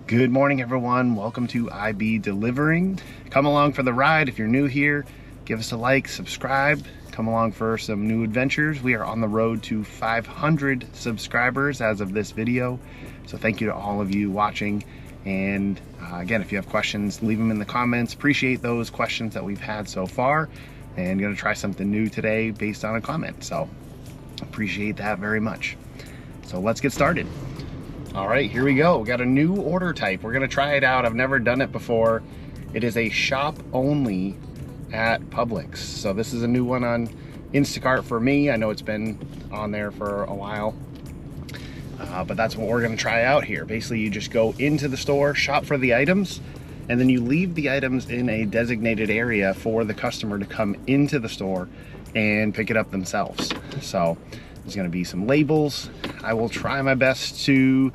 Good morning, everyone. Welcome to IBDelivering. Come along for the ride. If you're new here, give us a like, subscribe, come along for some new adventures. We are on the road to 500 subscribers as of this video. So thank you to all of you watching. And again, if you have questions, leave them in the comments. Appreciate those questions that we've had so far. And gonna try something new today based on a comment. So appreciate that very much. So let's get started. All right, here we go. We got a new order type. We're gonna try it out. I've never done it before. It is a shop only at Publix. So this is a new one on Instacart for me. I know it's been on there for a while, but that's what we're gonna try out here. Basically, you just go into the store, shop for the items, and then you leave the items in a designated area for the customer to come into the store and pick it up themselves. So there's gonna be some labels. I will try my best to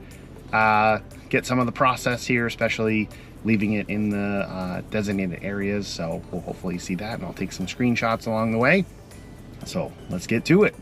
get some of the process here, especially leaving it in the designated areas. So we'll hopefully see that, and I'll take some screenshots along the way. So let's get to it.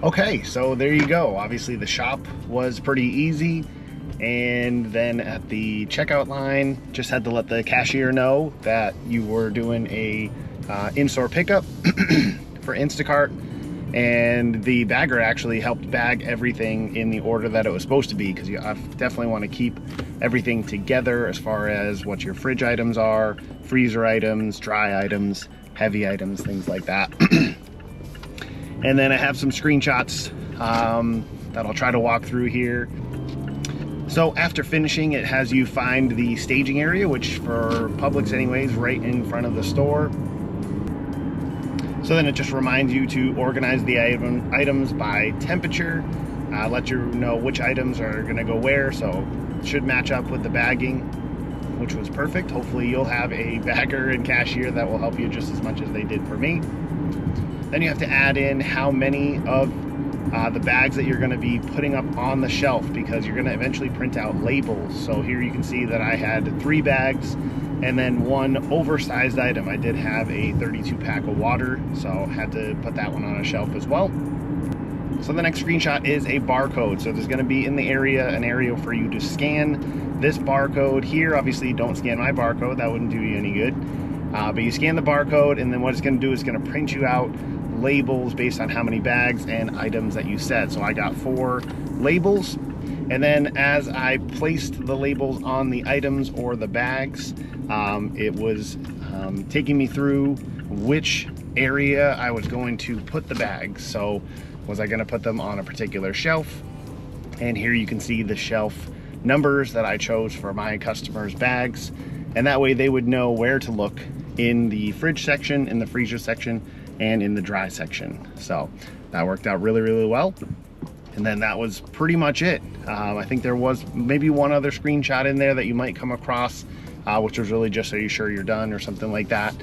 Okay, so there you go. Obviously the shop was pretty easy, and then at the checkout line, just had to let the cashier know that you were doing a in-store pickup for Instacart, and the bagger actually helped bag everything in the order that it was supposed to be, because you definitely want to keep everything together as far as what your fridge items are, freezer items, dry items, heavy items, things like that. And then I have some screenshots that I'll try to walk through here. So after finishing, it has you find the staging area, which for Publix anyways, right in front of the store. So then it just reminds you to organize the items by temperature, let you know which items are gonna go where, so it should match up with the bagging, which was perfect. Hopefully you'll have a bagger and cashier that will help you just as much as they did for me. Then you have to add in how many of the bags that you're going to be putting up on the shelf, because you're going to eventually print out labels. So here you can see that I had 3 bags and then 1 oversized item. I did have a 32 pack of water, so I had to put that one on a shelf as well. So the next screenshot is a barcode. So there's going to be in the area an area for you to scan this barcode here. Obviously don't scan my barcode, that wouldn't do you any good. But you scan the barcode, and then what it's going to do is going to print you out labels based on how many bags and items that you said. So I got 4 labels, and then as I placed the labels on the items or the bags, it was taking me through which area I was going to put the bags. So was I going to put them on a particular shelf? And here you can see the shelf numbers that I chose for my customers' bags, and that way they would know where to look in the fridge section, in the freezer section, and in the dry section. So that worked out really, really well. And then that was pretty much it. I think there was maybe one other screenshot in there that you might come across, which was really just so you're sure you're done or something like that.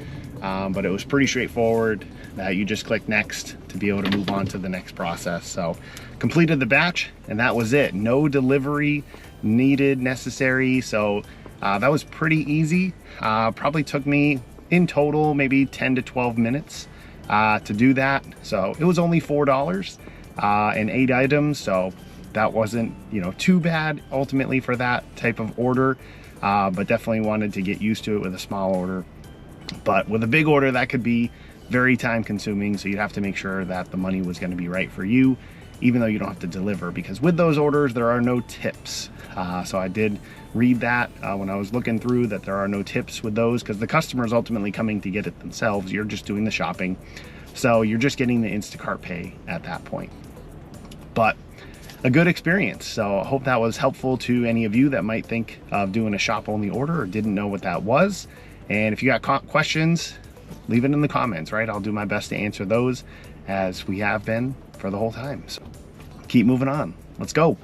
But it was pretty straightforward that you just click next to be able to move on to the next process. So completed the batch, and that was it. No delivery needed, necessary. So that was pretty easy. Probably took me in total maybe 10 to 12 minutes to do that. So it was only $4 and 8 items. So that wasn't, too bad ultimately for that type of order, but definitely wanted to get used to it with a small order. But with a big order, that could be very time consuming. So you'd have to make sure that the money was going to be right for you, even though you don't have to deliver, because with those orders, there are no tips. So I did read that when I was looking through, that there are no tips with those, because the customer is ultimately coming to get it themselves. You're just doing the shopping. So you're just getting the Instacart pay at that point. But a good experience. So I hope that was helpful to any of you that might think of doing a shop only order or didn't know what that was. And if you got questions, leave it in the comments, right? I'll do my best to answer those, as we have been for the whole time. So keep moving on. Let's go.